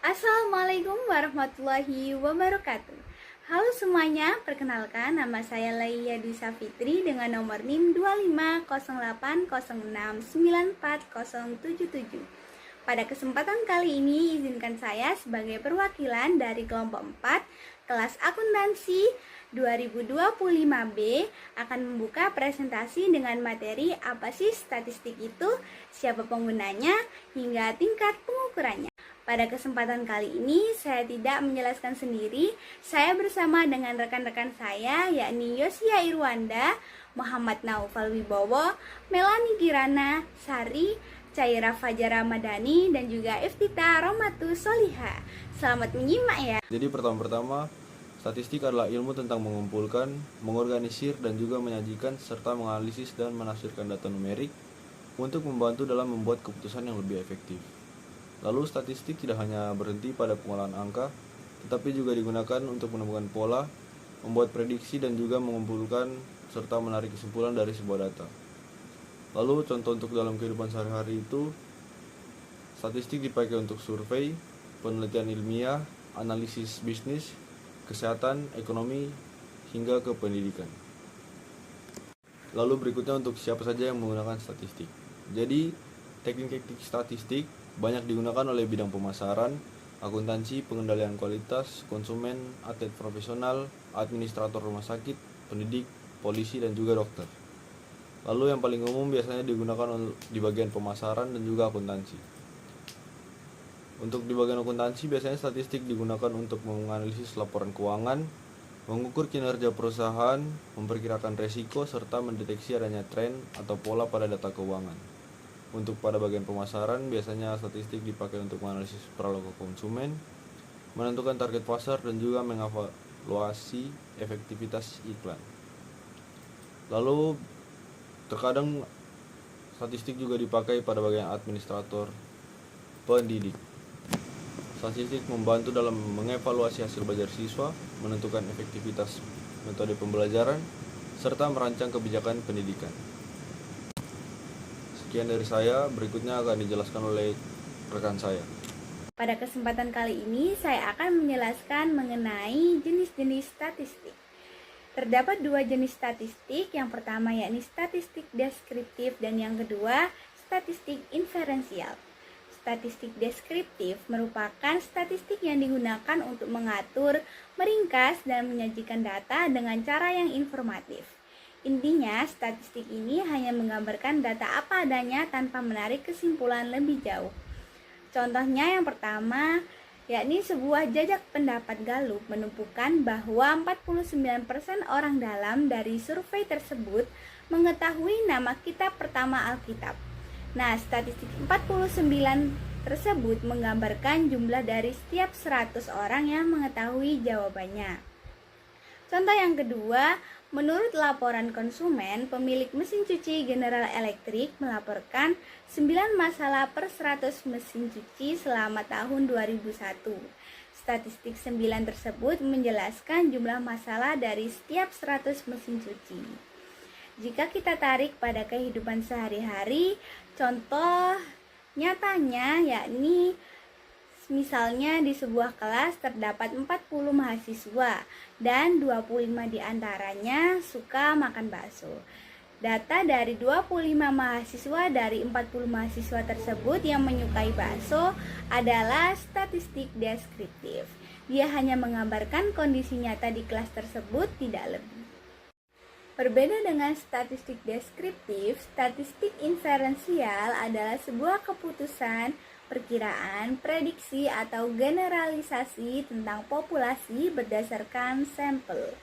Assalamualaikum warahmatullahi wabarakatuh. Halo semuanya, perkenalkan nama saya Laia Disa Fitri dengan nomor NIM 250806940077. Pada kesempatan kali ini izinkan saya sebagai perwakilan dari kelompok 4 kelas akuntansi 2025B akan membuka presentasi dengan materi apa sih statistik itu, siapa penggunanya, hingga tingkat pengukurannya. Pada kesempatan kali ini saya tidak menjelaskan sendiri, saya bersama dengan rekan-rekan saya yakni Yosia Irwanda, Muhammad Naufal Wibowo, Melani Kirana, Sari, Caira Fajar Ramadhani, dan juga Iftita Romatu Soliha. Selamat menyimak ya. Jadi pertama-tama, statistik adalah ilmu tentang mengumpulkan, mengorganisir, dan juga menyajikan serta menganalisis dan menafsirkan data numerik untuk membantu dalam membuat keputusan yang lebih efektif. Lalu statistik tidak hanya berhenti pada pengolahan angka, tetapi juga digunakan untuk menemukan pola, membuat prediksi, dan juga mengumpulkan serta menarik kesimpulan dari sebuah data. Lalu contoh untuk dalam kehidupan sehari-hari itu, statistik dipakai untuk survei, penelitian ilmiah, analisis bisnis, kesehatan, ekonomi, hingga ke pendidikan. Lalu berikutnya untuk siapa saja yang menggunakan statistik. Jadi, teknik-teknik statistik banyak digunakan oleh bidang pemasaran, akuntansi, pengendalian kualitas, konsumen, atlet profesional, administrator rumah sakit, pendidik, polisi, dan juga dokter. Lalu yang paling umum biasanya digunakan di bagian pemasaran dan juga akuntansi. Untuk di bagian akuntansi biasanya statistik digunakan untuk menganalisis laporan keuangan, mengukur kinerja perusahaan, memperkirakan resiko, serta mendeteksi adanya tren atau pola pada data keuangan. Untuk pada bagian pemasaran, biasanya statistik dipakai untuk menganalisis perilaku konsumen, menentukan target pasar, dan juga mengevaluasi efektivitas iklan. Lalu, terkadang statistik juga dipakai pada bagian administrator pendidik. Statistik membantu dalam mengevaluasi hasil belajar siswa, menentukan efektivitas metode pembelajaran, serta merancang kebijakan pendidikan. Sekian dari saya, berikutnya akan dijelaskan oleh rekan saya. Pada kesempatan kali ini saya akan menjelaskan mengenai jenis-jenis statistik. Terdapat dua jenis statistik, yang pertama yakni statistik deskriptif dan yang kedua statistik inferensial. Statistik deskriptif merupakan statistik yang digunakan untuk mengatur, meringkas, dan menyajikan data dengan cara yang informatif. Intinya, statistik ini hanya menggambarkan data apa adanya tanpa menarik kesimpulan lebih jauh. Contohnya yang pertama, yakni sebuah jajak pendapat Gallup menunjukkan bahwa 49% orang dalam dari survei tersebut mengetahui nama kitab pertama Alkitab. Nah, statistik 49 tersebut menggambarkan jumlah dari setiap 100 orang yang mengetahui jawabannya. Contoh yang kedua, menurut laporan konsumen, pemilik mesin cuci General Electric melaporkan 9 masalah per 100 mesin cuci selama tahun 2001. Statistik 9 tersebut menjelaskan jumlah masalah dari setiap 100 mesin cuci. Jika kita tarik pada kehidupan sehari-hari, contoh nyatanya yakni misalnya di sebuah kelas terdapat 40 mahasiswa dan 25 diantaranya suka makan bakso. Data dari 25 mahasiswa dari 40 mahasiswa tersebut yang menyukai bakso adalah statistik deskriptif. Dia hanya menggambarkan kondisi nyata di kelas tersebut, tidak lebih. Berbeda dengan statistik deskriptif, statistik inferensial adalah sebuah keputusan, perkiraan, prediksi, atau generalisasi tentang populasi berdasarkan sampel.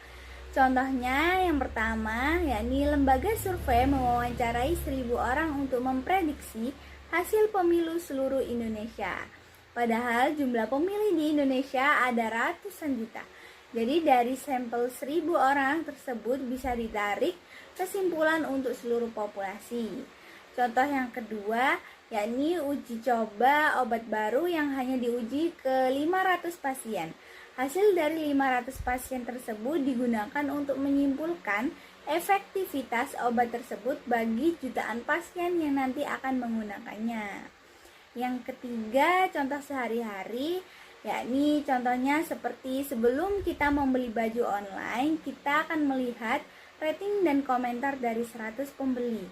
Contohnya yang pertama, yakni lembaga survei mewawancarai 1.000 orang untuk memprediksi hasil pemilu seluruh Indonesia. Padahal jumlah pemilih di Indonesia ada ratusan juta. Jadi dari sampel 1.000 orang tersebut bisa ditarik kesimpulan untuk seluruh populasi. Contoh yang kedua, yakni uji coba obat baru yang hanya diuji ke 500 pasien. Hasil dari 500 pasien tersebut digunakan untuk menyimpulkan efektivitas obat tersebut bagi jutaan pasien yang nanti akan menggunakannya. Yang ketiga, contoh sehari-hari, Yakni contohnya seperti sebelum kita membeli baju online, kita akan melihat rating dan komentar dari 100 pembeli.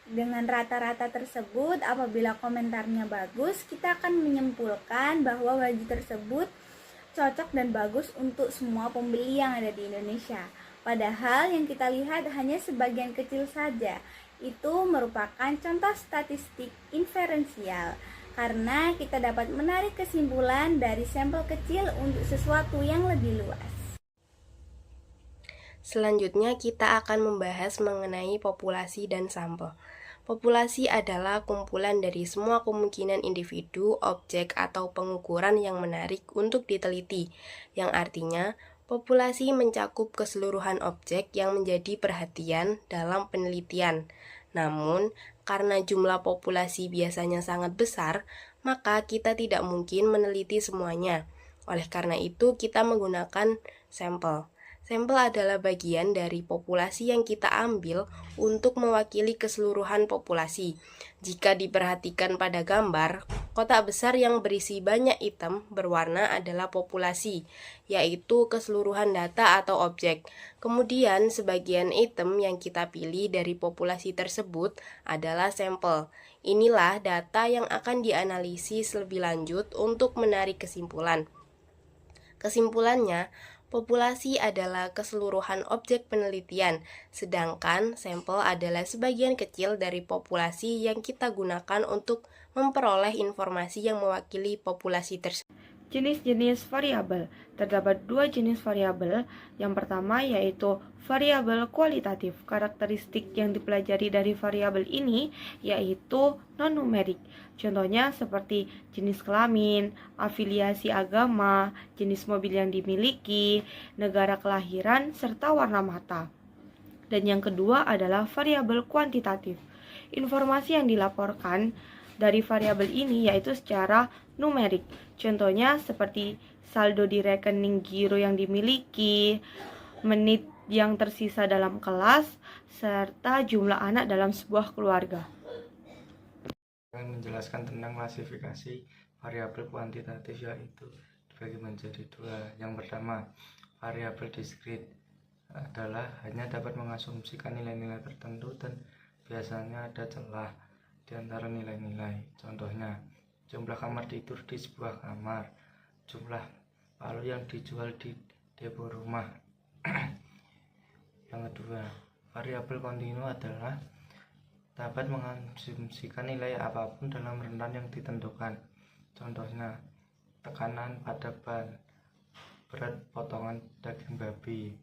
Dengan rata-rata tersebut, apabila komentarnya bagus, kita akan menyimpulkan bahwa baju tersebut cocok dan bagus untuk semua pembeli yang ada di Indonesia. Padahal yang kita lihat hanya sebagian kecil saja. Itu merupakan contoh statistik inferensial, karena kita dapat menarik kesimpulan dari sampel kecil untuk sesuatu yang lebih luas. Selanjutnya kita akan membahas mengenai populasi dan sampel. Populasi adalah kumpulan dari semua kemungkinan individu, objek, atau pengukuran yang menarik untuk diteliti, yang artinya populasi mencakup keseluruhan objek yang menjadi perhatian dalam penelitian. Namun, karena jumlah populasi biasanya sangat besar, maka kita tidak mungkin meneliti semuanya. Oleh karena itu, kita menggunakan sampel. Sampel adalah bagian dari populasi yang kita ambil untuk mewakili keseluruhan populasi. Jika diperhatikan pada gambar, kotak besar yang berisi banyak item berwarna adalah populasi, yaitu keseluruhan data atau objek. Kemudian, sebagian item yang kita pilih dari populasi tersebut adalah sampel. Inilah data yang akan dianalisis lebih lanjut untuk menarik kesimpulan. Kesimpulannya, populasi adalah keseluruhan objek penelitian, sedangkan sampel adalah sebagian kecil dari populasi yang kita gunakan untuk memperoleh informasi yang mewakili populasi tersebut. Jenis-jenis variabel. Terdapat dua jenis variabel. Yang pertama yaitu variabel kualitatif. Karakteristik yang dipelajari dari variabel ini yaitu non-numerik. Contohnya seperti jenis kelamin, afiliasi agama, jenis mobil yang dimiliki, negara kelahiran, serta warna mata. Dan yang kedua adalah variabel kuantitatif. Informasi yang dilaporkan dari variabel ini yaitu secara numerik. Contohnya seperti saldo di rekening giro yang dimiliki, menit yang tersisa dalam kelas, serta jumlah anak dalam sebuah keluarga. Akan menjelaskan tentang klasifikasi variabel kuantitatif, yaitu dibagi menjadi dua. Yang pertama, variabel diskrit adalah hanya dapat mengasumsikan nilai-nilai tertentu dan biasanya ada celah di antara nilai-nilai. Contohnya, jumlah kamar tidur di sebuah kamar, jumlah palu yang dijual di depo rumah. Yang kedua, variabel kontinu adalah dapat mengasumsikan nilai apapun dalam rentan yang ditentukan. Contohnya, tekanan pada ban, berat potongan daging babi,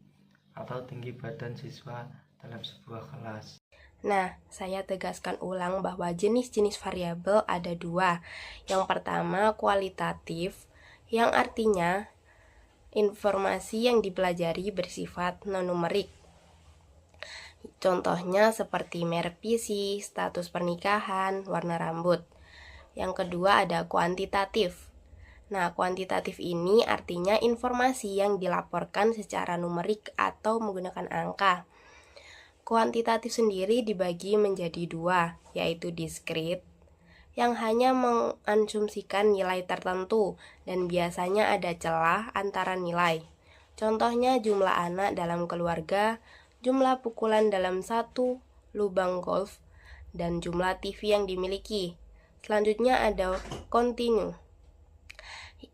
atau tinggi badan siswa dalam sebuah kelas. Nah, saya tegaskan ulang bahwa jenis-jenis variabel ada dua. Yang pertama, kualitatif, yang artinya informasi yang dipelajari bersifat non-numerik. Contohnya seperti merek PC, status pernikahan, warna rambut. Yang kedua ada kuantitatif. Nah, kuantitatif ini artinya informasi yang dilaporkan secara numerik atau menggunakan angka. Kuantitatif sendiri dibagi menjadi dua, yaitu diskrit, yang hanya mengasumsikan nilai tertentu dan biasanya ada celah antara nilai. Contohnya jumlah anak dalam keluarga, jumlah pukulan dalam satu lubang golf, dan jumlah TV yang dimiliki. Selanjutnya ada kontinu,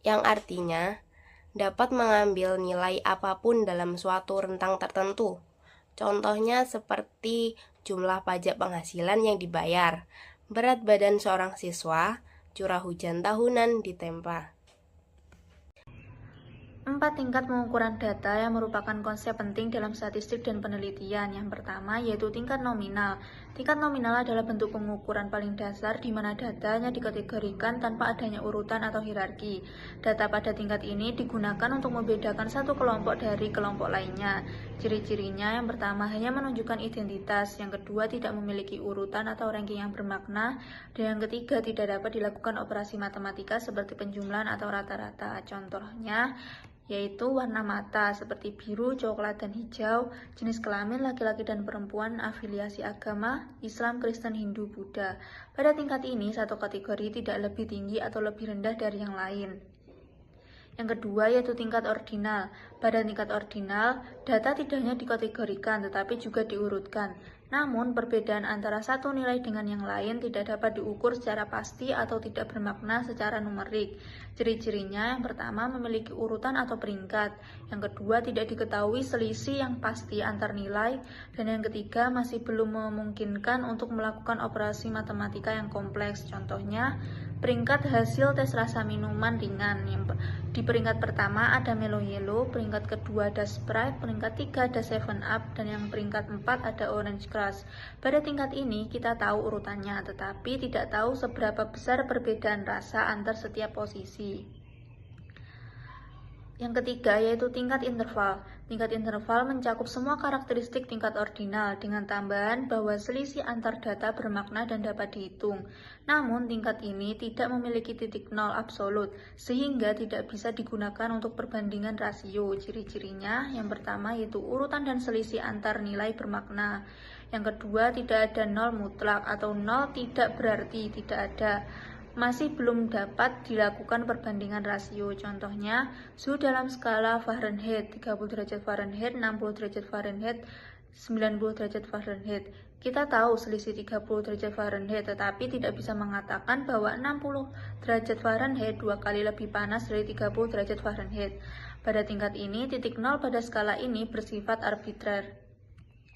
yang artinya dapat mengambil nilai apapun dalam suatu rentang tertentu. Contohnya seperti jumlah pajak penghasilan yang dibayar, berat badan seorang siswa, curah hujan tahunan di Tempa. 4 tingkat pengukuran data yang merupakan konsep penting dalam statistik dan penelitian. Yang pertama yaitu tingkat nominal. Tingkat nominal adalah bentuk pengukuran paling dasar di mana datanya dikategorikan tanpa adanya urutan atau hierarki. Data pada tingkat ini digunakan untuk membedakan satu kelompok dari kelompok lainnya. Ciri-cirinya yang pertama hanya menunjukkan identitas, yang kedua tidak memiliki urutan atau ranking yang bermakna, dan yang ketiga tidak dapat dilakukan operasi matematika seperti penjumlahan atau rata-rata. Contohnya yaitu warna mata seperti biru, coklat, dan hijau, jenis kelamin laki-laki dan perempuan, afiliasi agama, Islam, Kristen, Hindu, Buddha. Pada tingkat ini, satu kategori tidak lebih tinggi atau lebih rendah dari yang lain. Yang kedua yaitu tingkat ordinal. Pada tingkat ordinal, data tidak hanya dikategorikan tetapi juga diurutkan. Namun, perbedaan antara satu nilai dengan yang lain tidak dapat diukur secara pasti atau tidak bermakna secara numerik. Ciri-cirinya yang pertama memiliki urutan atau peringkat, yang kedua tidak diketahui selisih yang pasti antar nilai, dan yang ketiga masih belum memungkinkan untuk melakukan operasi matematika yang kompleks. Contohnya, peringkat hasil tes rasa minuman ringan. Di peringkat pertama ada Melo Yellow, peringkat kedua ada Sprite, peringkat tiga ada 7up, dan yang peringkat 4 ada Orange Crush. Pada tingkat ini kita tahu urutannya, tetapi tidak tahu seberapa besar perbedaan rasa antar setiap posisi. Yang ketiga yaitu tingkat interval. Tingkat interval mencakup semua karakteristik tingkat ordinal dengan tambahan bahwa selisih antar data bermakna dan dapat dihitung. Namun tingkat ini tidak memiliki titik nol absolut sehingga tidak bisa digunakan untuk perbandingan rasio. Ciri-cirinya yang pertama yaitu urutan dan selisih antar nilai bermakna. Yang kedua tidak ada nol mutlak atau nol tidak berarti tidak ada. Masih belum dapat dilakukan perbandingan rasio. Contohnya, suhu dalam skala Fahrenheit 30 derajat Fahrenheit, 60 derajat Fahrenheit, 90 derajat Fahrenheit. Kita tahu selisih 30 derajat Fahrenheit, tetapi tidak bisa mengatakan bahwa 60 derajat Fahrenheit 2 kali lebih panas dari 30 derajat Fahrenheit. Pada tingkat ini, titik nol pada skala ini bersifat arbitrer.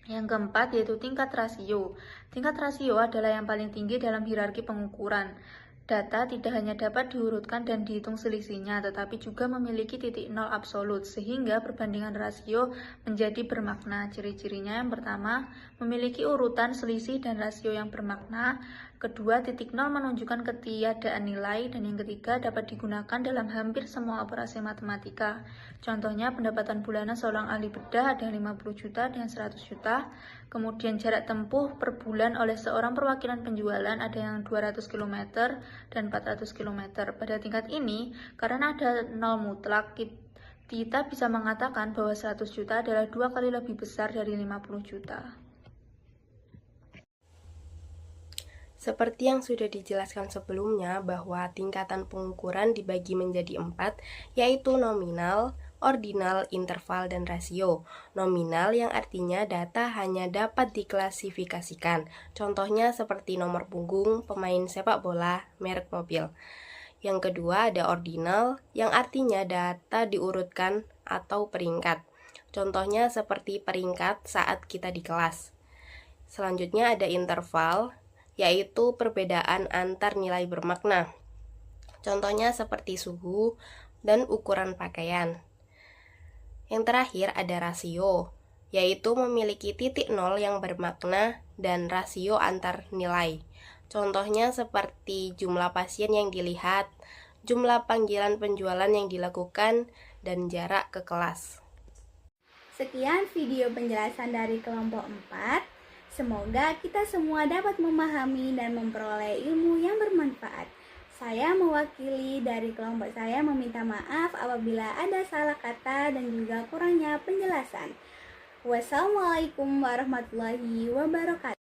Yang keempat yaitu tingkat rasio. Tingkat rasio adalah yang paling tinggi dalam hierarki pengukuran. Data tidak hanya dapat diurutkan dan dihitung selisihnya, tetapi juga memiliki titik nol absolut, sehingga perbandingan rasio menjadi bermakna. Ciri-cirinya yang pertama, memiliki urutan selisih dan rasio yang bermakna. Kedua, titik nol menunjukkan ketiadaan nilai. Dan yang ketiga, dapat digunakan dalam hampir semua operasi matematika. Contohnya, pendapatan bulanan seorang ahli bedah ada 50 juta dan 100 juta. Kemudian jarak tempuh per bulan oleh seorang perwakilan penjualan ada yang 200 km dan 400 km. Pada tingkat ini, karena ada nol mutlak, kita bisa mengatakan bahwa 100 juta adalah 2 kali lebih besar dari 50 juta. Seperti yang sudah dijelaskan sebelumnya bahwa tingkatan pengukuran dibagi menjadi 4, yaitu nominal, ordinal, interval, dan rasio. Nominal yang artinya data hanya dapat diklasifikasikan. Contohnya seperti nomor punggung, pemain sepak bola, merek mobil. Yang kedua ada ordinal yang artinya data diurutkan atau peringkat. Contohnya seperti peringkat saat kita di kelas. Selanjutnya ada interval, yaitu perbedaan antar nilai bermakna. Contohnya seperti suhu dan ukuran pakaian. Yang terakhir ada rasio, yaitu memiliki titik nol yang bermakna dan rasio antar nilai. Contohnya seperti jumlah pasien yang dilihat, jumlah panggilan penjualan yang dilakukan, dan jarak ke kelas. Sekian video penjelasan dari kelompok 4. Semoga kita semua dapat memahami dan memperoleh ilmu yang bermanfaat. Saya mewakili dari kelompok saya meminta maaf apabila ada salah kata dan juga kurangnya penjelasan. Wassalamualaikum warahmatullahi wabarakatuh.